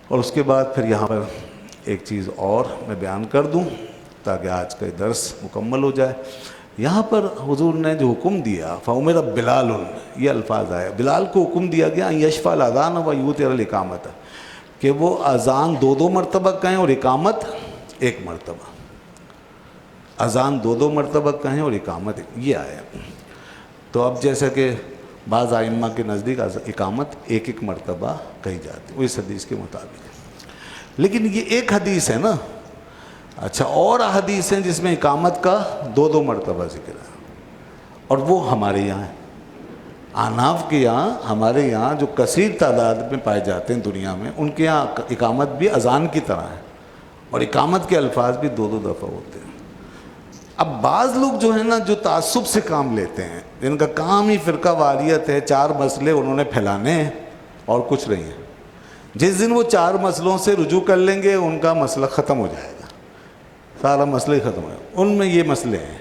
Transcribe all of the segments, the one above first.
اور اس کے بعد پھر یہاں پر ایک چیز اور میں بیان کر دوں تاکہ آج کا درس مکمل ہو جائے. یہاں پر حضور نے جو حکم دیا فَأُمِرَ بِلَالٌ، یہ الفاظ آئے، بلال کو حکم دیا گیا یشفع الاذان و یوتر الاقامت، کہ وہ اذان 2 مرتبہ کہیں اور اقامت 1 مرتبہ. اذان 2 مرتبہ کہیں اور اقامت یہ آیا. تو اب جیسا کہ بعض ائمہ کے نزدیک اقامت 1 مرتبہ کہی جاتی ہے وہ اس حدیث کے مطابق. لیکن یہ ایک حدیث ہے نا. اچھا اور حدیث ہیں جس میں اقامت کا 2 مرتبہ ذکر ہے، اور وہ ہمارے یہاں ہے. احناف کے یہاں، ہمارے یہاں جو کثیر تعداد میں پائے جاتے ہیں دنیا میں، ان کے یہاں اقامت بھی اذان کی طرح ہے، اور اقامت کے الفاظ بھی 2 دفعہ ہوتے ہیں. اب بعض لوگ جو ہیں نا، جو تعصب سے کام لیتے ہیں، جن کا کام ہی فرقہ واریت ہے، 4 مسئلے انہوں نے پھیلانے ہیں اور کچھ نہیں ہے. جس دن وہ 4 مسئلوں سے رجوع کر لیں گے ان کا مسئلہ ختم ہو جائے گا، سارا مسئلہ ہی ختم ہو جائے گا. ان میں یہ مسئلے ہیں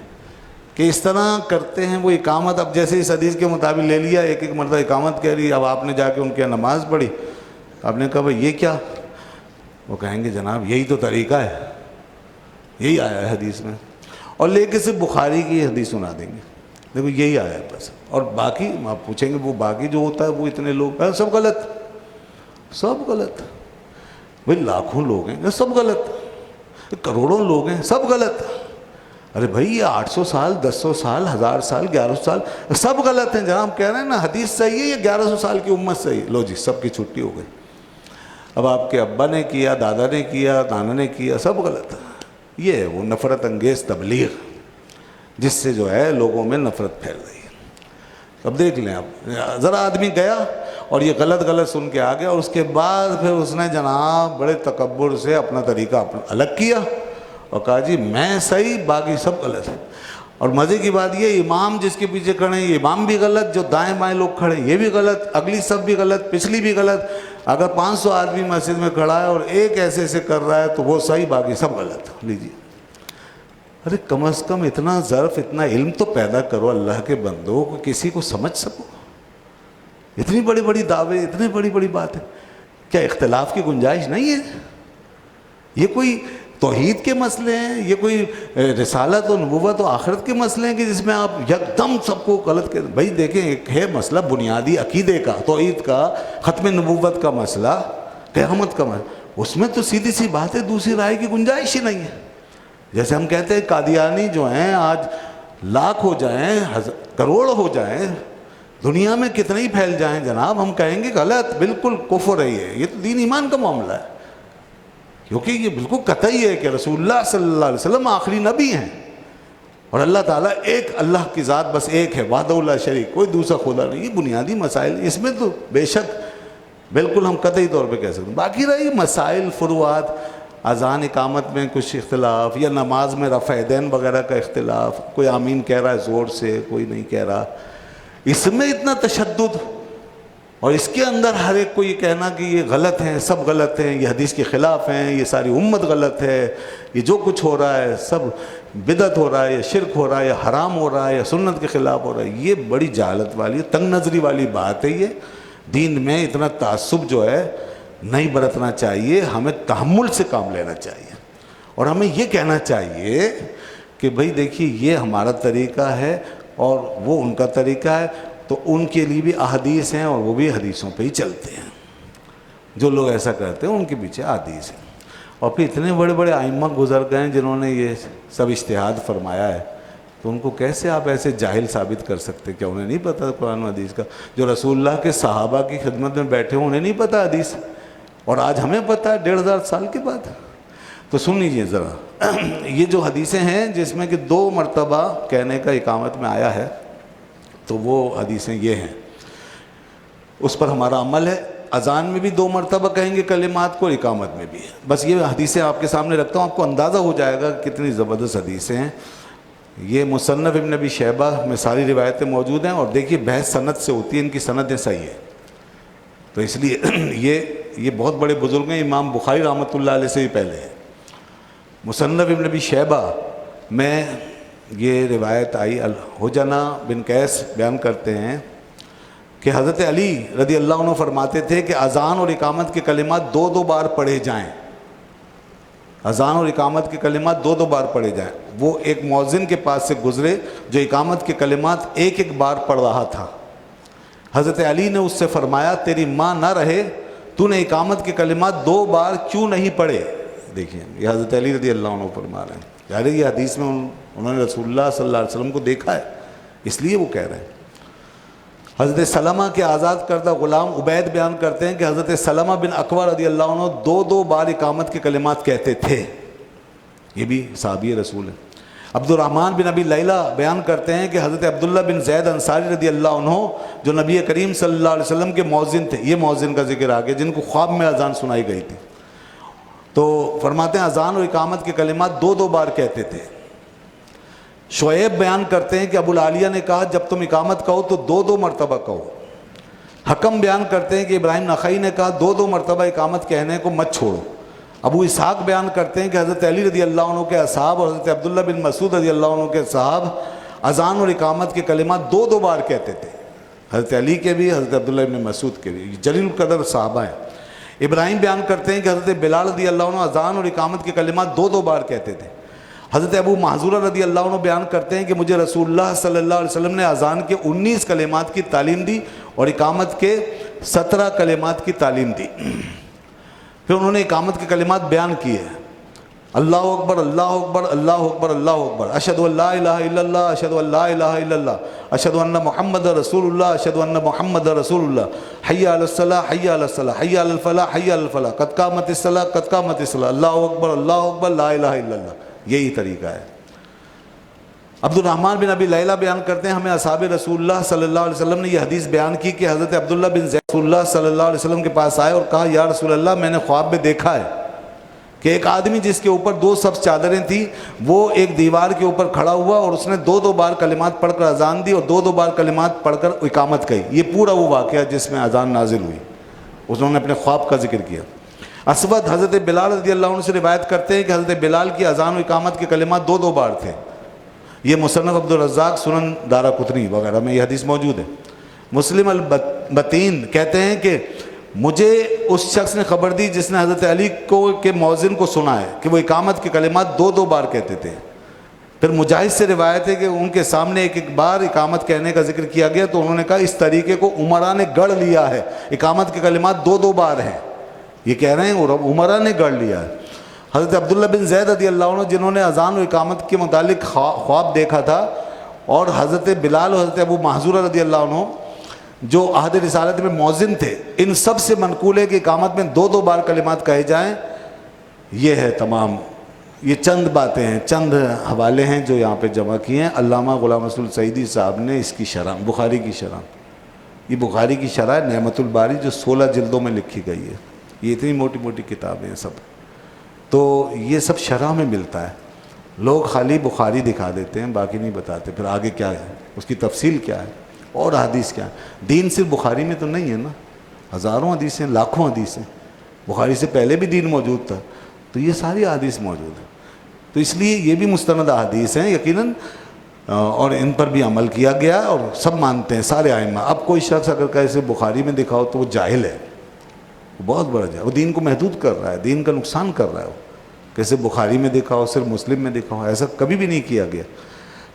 کہ اس طرح کرتے ہیں وہ اقامت. اب جیسے اس حدیث کے مطابق لے لیا، 1 مرتبہ اقامت کہہ رہی. اب آپ نے جا کے ان کے یہاں نماز پڑھی، آپ نے کہا بھائی یہ کیا؟ وہ کہیں گے جناب یہی تو طریقہ ہے، یہی آیا ہے حدیث میں، اور لے کے صرف بخاری کی حدیث سنا دیں گے، دیکھو یہی آیا ہے بس. اور باقی آپ پوچھیں گے وہ باقی جو ہوتا ہے وہ اتنے لوگ ہیں، سب غلط، سب غلط. بھائی لاکھوں لوگ ہیں، سب غلط. کروڑوں لوگ ہیں، سب غلط. ارے بھائی یہ 800 سال، 1000 سال، 1000 سال، 1100 سال، سب غلط ہیں جناب. کہہ رہے ہیں نا حدیث صحیح ہے، یہ 1100 سال کی امت صحیح ہے. لو جی سب کی چھٹی ہو گئی. اب آپ کے ابا نے کیا، دادا نے کیا، نانا نے کیا، سب غلط. یہ ہے وہ نفرت انگیز تبلیغ جس سے جو ہے لوگوں میں نفرت پھیل رہی ہے. اب دیکھ لیں، اب ذرا آدمی گیا اور یہ غلط غلط سن کے آ گیا، اور اس کے بعد پھر اس نے جناب بڑے تکبر سے اپنا طریقہ اپنا الگ کیا اور کہا جی میں صحیح، باقی سب غلط ہے. اور مزے کی بات یہ، امام جس کے پیچھے کھڑے ہیں یہ امام بھی غلط، جو دائیں بائیں لوگ کھڑے ہیں یہ بھی غلط، اگلی سب بھی غلط، پچھلی بھی غلط. اگر 500 آدمی مسجد میں کھڑا ہے اور ایک ایسے سے کر رہا ہے تو وہ صحیح، باقی سب غلط. لیجیے، ارے کم از کم اتنا ظرف، اتنا علم تو پیدا کرو اللہ کے بندو کو کسی کو سمجھ سکو. اتنی بڑی بڑی دعوے، اتنی بڑی بڑی باتیں، کیا اختلاف کی گنجائش نہیں ہے؟ یہ کوئی توحید کے مسئلے ہیں، یہ کوئی رسالت و نبوت و آخرت کے مسئلے ہیں کہ جس میں آپ یکدم سب کو غلط کہتے ہیں؟ بھائی دیکھیں، ایک ہے مسئلہ بنیادی عقیدے کا، توحید کا، ختم نبوت کا مسئلہ، قیامت کا مسئلہ، اس میں تو سیدھی سی بات ہے، دوسری رائے کی گنجائش ہی نہیں ہے. جیسے ہم کہتے ہیں قادیانی جو ہیں آج لاکھ ہو جائیں، کروڑ ہو جائیں، دنیا میں کتنے ہی پھیل جائیں جناب، ہم کہیں گے غلط، بالکل کفر ہے. یہ تو دین ایمان کا معاملہ ہے، کیونکہ یہ بالکل قطعی ہے کہ رسول اللہ صلی اللہ علیہ وسلم آخری نبی ہیں، اور اللہ تعالیٰ ایک، اللہ کی ذات بس ایک ہے، وحدہ لا شریک، کوئی دوسرا خدا نہیں. یہ بنیادی مسائل، اس میں تو بے شک بالکل ہم قطعی طور پہ کہہ سکتے ہیں. باقی رہی مسائل، فروعات، اذان اقامت میں کچھ اختلاف، یا نماز میں رفع یدین وغیرہ کا اختلاف، کوئی آمین کہہ رہا ہے زور سے، کوئی نہیں کہہ رہا، اس میں اتنا تشدد، اور اس کے اندر ہر ایک کو یہ کہنا کہ یہ غلط ہیں، سب غلط ہیں، یہ حدیث کے خلاف ہیں، یہ ساری امت غلط ہے، یہ جو کچھ ہو رہا ہے سب بدعت ہو رہا ہے، یا شرک ہو رہا ہے، یا حرام ہو رہا ہے، یا سنت کے خلاف ہو رہا ہے. یہ بڑی جہالت والی، تنگ نظری والی بات ہے. یہ دین میں اتنا تعصب جو ہے نہیں برتنا چاہیے. ہمیں تحمل سے کام لینا چاہیے، اور ہمیں یہ کہنا چاہیے کہ بھئی دیکھیے یہ ہمارا طریقہ ہے اور وہ ان کا طریقہ ہے، تو ان کے لیے بھی احادیث ہیں اور وہ بھی حدیثوں پہ ہی چلتے ہیں. جو لوگ ایسا کرتے ہیں ان کے پیچھے احادیث ہیں. اور پھر اتنے بڑے بڑے ائمہ گزر گئے ہیں جنہوں نے یہ سب اجتہاد فرمایا ہے، تو ان کو کیسے آپ ایسے جاہل ثابت کر سکتے؟ کیا انہیں نہیں پتہ قرآن و حدیث کا؟ جو رسول اللہ کے صحابہ کی خدمت میں بیٹھے ہوں انہیں نہیں پتہ حدیث، اور آج ہمیں پتہ ہے 1500 سال کے بعد. تو سن لیجیے ذرا، یہ جو حدیثیں ہیں جس میں کہ 2 مرتبہ کہنے کا اقامت میں آیا ہے، تو وہ حدیثیں یہ ہیں، اس پر ہمارا عمل ہے. اذان میں بھی 2 مرتبہ کہیں گے کلمات کو، اقامت میں بھی ہے. بس یہ حدیثیں آپ کے سامنے رکھتا ہوں، آپ کو اندازہ ہو جائے گا کتنی زبردست حدیثیں ہیں. یہ مصنف ابن ابی شیبہ میں ساری روایتیں موجود ہیں، اور دیکھیے بحث سند سے ہوتی ہے، ان کی سندیں صحیح ہیں. تو اس لیے یہ بہت بڑے بزرگ ہیں، امام بخاری رحمۃ اللہ علیہ سے بھی پہلے ہیں. مصنف ابن ابی شیبہ میں یہ روایت آئی، الحجنہ بن قیس بیان کرتے ہیں کہ حضرت علی رضی اللہ عنہ فرماتے تھے کہ اذان اور اقامت کے کلمات دو دو بار پڑھے جائیں، اذان اور اقامت کے کلمات دو دو بار پڑھے جائیں۔ وہ ایک مؤذن کے پاس سے گزرے جو اقامت کے کلمات ایک ایک بار پڑھ رہا تھا۔ حضرت علی نے اس سے فرمایا تیری ماں نہ رہے، تو نے اقامت کے کلمات دو بار کیوں نہیں پڑھے؟ دیکھیں یہ حضرت علی رضی اللہ عنہ فرما رہے ہیں، یار یہ حدیث میں انہوں نے رسول اللہ صلی اللہ علیہ وسلم کو دیکھا ہے، اس لیے وہ کہہ رہے ہیں۔ حضرت سلمہ کے آزاد کردہ غلام عبید بیان کرتے ہیں کہ حضرت سلمہ بن اکوع رضی اللہ عنہ دو دو بار اقامت کے کلمات کہتے تھے، یہ بھی صحابی رسول ہے۔ عبد الرحمن بن ابی لیلہ بیان کرتے ہیں کہ حضرت عبداللہ بن زید انصاری رضی اللہ عنہ جو نبی کریم صلی اللہ علیہ وسلم کے مؤذن تھے، یہ مؤذن کا ذکر آگے، جن کو خواب میں اذان سنائی گئی تھی، تو فرماتے ہیں اذان اور اقامت کے کلمات دو دو بار کہتے تھے۔ شعیب بیان کرتے ہیں کہ ابو العالیہ نے کہا جب تم اقامت کہو تو دو دو مرتبہ کہو۔ حکم بیان کرتے ہیں کہ ابراہیم نخعی نے کہا دو دو مرتبہ اقامت کہنے کو مت چھوڑو۔ ابو اسحاق بیان کرتے ہیں کہ حضرت علی رضی اللہ عنہ کے اصحاب اور حضرت عبداللہ بن مسعود رضی اللہ عنہ کے صحاب اذان اور اقامت کے کلمات دو دو بار کہتے تھے، حضرت علی کے بھی، حضرت عبداللہ بن مسعود کے بھی، جلیل القدر صحابہ ہیں۔ ابراہیم بیان کرتے ہیں کہ حضرت بلال رضی اللہ عنہ اذان اور اقامت کے کلمات دو دو بار کہتے تھے۔ حضرت ابو محذورہ رضی اللہ عنہ بیان کرتے ہیں کہ مجھے رسول اللہ صلی اللہ علیہ وسلم نے اذان کے 19 کلمات کی تعلیم دی اور اقامت کے 17 کلمات کی تعلیم دی۔ پھر انہوں نے اقامت کے کلمات بیان کیے، اللہ اکبر اللہ اکبر اللہ اکبر اللہ اکبر، اشہد ان لا الہ الا اللہ اشہد ان لا الہ الا اللہ اشہد ان محمد رسول اللہ اشہد ان محمد رسول اللہ، حی علی الصلاۃ حی علی الصلاۃ حی علی الفلاح حی علی الفلاح، قد قامت الصلاۃ قد قامت الصلاۃ، اللہ اکبر لا الہ الا اللہ۔ یہی طریقہ ہے۔ عبد الرحمن بن ابی لیلہ بیان کرتے ہیں ہمیں اصحاب رسول اللہ صلی اللہ علیہ وسلم نے یہ حدیث بیان کی کہ حضرت عبداللہ بن زید رسول اللہ صلی اللہ علیہ وسلم کے پاس آئے اور کہا یا رسول اللہ میں نے خواب میں دیکھا ہے کہ ایک آدمی جس کے اوپر دو سبز چادریں تھیں وہ ایک دیوار کے اوپر کھڑا ہوا اور اس نے دو دو بار کلمات پڑھ کر اذان دی اور دو دو بار کلمات پڑھ کر اقامت کہی۔ یہ پورا وہ واقعہ جس میں اذان نازل ہوئی، انہوں نے اپنے خواب کا ذکر کیا۔ اسود حضرت بلال رضی اللہ عنہ سے روایت کرتے ہیں کہ حضرت بلال کی اذان و اقامت کے کلمات دو دو بار تھے۔ یہ مصنف عبدالرزاق، سنن دارقطنی وغیرہ میں یہ حدیث موجود ہے۔ مسلم البتین کہتے ہیں کہ مجھے اس شخص نے خبر دی جس نے حضرت علی کو کے مؤذن کو سنا ہے کہ وہ اقامت کے کلمات دو دو بار کہتے تھے۔ پھر مجاہد سے روایت ہے کہ ان کے سامنے ایک ایک بار اقامت کہنے کا ذکر کیا گیا تو انہوں نے کہا اس طریقے کو عمرہ نے گڑھ لیا ہے، اقامت کے کلمات دو دو بار ہیں، یہ کہہ رہے ہیں عمرہ نے گڑھ لیا ہے۔ حضرت عبداللہ بن زید رضی اللہ عنہ جنہوں نے اذان و اقامت کے متعلق خواب دیکھا تھا، اور حضرت بلال اور حضرت ابو محذورہ رضی اللہ عنہ جو عہد رسالت میں مؤذن تھے، ان سب سے منقول ہے کہ اقامت میں دو دو بار کلمات کہے جائیں۔ یہ ہے تمام، یہ چند باتیں ہیں، چند حوالے ہیں جو یہاں پہ جمع کیے ہیں۔ علامہ غلام رسول سعیدی صاحب نے اس کی شرح، بخاری کی شرح، یہ بخاری کی شرح نعمت الباری جو 16 جلدوں میں لکھی گئی ہے، یہ اتنی موٹی موٹی کتابیں ہیں سب، تو یہ سب شرح میں ملتا ہے۔ لوگ خالی بخاری دکھا دیتے ہیں، باقی نہیں بتاتے پھر آگے کیا ہے، اس کی تفصیل کیا ہے اور حدیث کیا ہے۔ دین صرف بخاری میں تو نہیں ہے نا، ہزاروں حدیثیں، لاکھوں حدیثیں، بخاری سے پہلے بھی دین موجود تھا، تو یہ ساری حدیث موجود ہے، تو اس لیے یہ بھی مستند حدیث ہیں یقیناً، اور ان پر بھی عمل کیا گیا اور سب مانتے ہیں سارے ائمہ۔ اب کوئی شخص اگر کیسے بخاری میں دکھاؤ تو وہ جاہل ہے، وہ بہت بڑا جاہل، وہ دین کو محدود کر رہا ہے، دین کا نقصان کر رہا ہے۔ وہ کیسے بخاری میں دکھاؤ، صرف مسلم میں دکھاؤ، ایسا کبھی بھی نہیں کیا گیا۔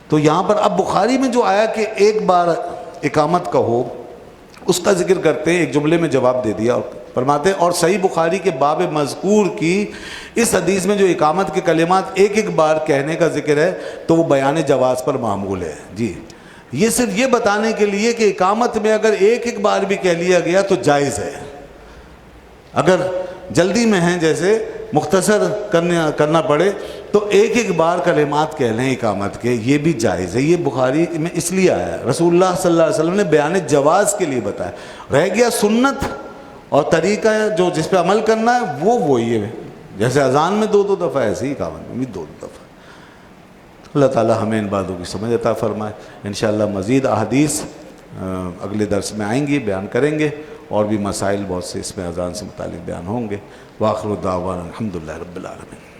تو یہاں پر اب بخاری میں جو آیا کہ ایک بار اقامت کا ہو، اس کا ذکر کرتے ہیں، ایک جملے میں جواب دے دیا اور فرماتے ہیں اور صحیح بخاری کے باب مذکور کی اس حدیث میں جو اقامت کے کلمات ایک ایک بار کہنے کا ذکر ہے تو وہ بیان جواز پر معمول ہے۔ جی یہ صرف یہ بتانے کے لیے کہ اقامت میں اگر ایک ایک بار بھی کہہ لیا گیا تو جائز ہے، اگر جلدی میں ہیں جیسے مختصر کرنا پڑے تو ایک ایک بار کلمات کہہ لیں اقامت کے، یہ بھی جائز ہے۔ یہ بخاری میں اس لیے آیا ہے، رسول اللہ صلی اللہ علیہ وسلم نے بیان جواز کے لیے بتایا۔ رہ گیا سنت اور طریقہ جو جس پہ عمل کرنا ہے وہ وہی ہے، جیسے اذان میں دو دو دفعہ ایسے ہی اقامت میں بھی دو دو دفعہ۔ اللہ تعالی ہمیں ان باتوں کی سمجھ عطا فرمائے۔ انشاءاللہ مزید احادیث اگلے درس میں آئیں گی، بیان کریں گے، اور بھی مسائل بہت سے اس میں اذان سے متعلق بیان ہوں گے۔ وآخر دعوانا الحمدللہ رب العالمین۔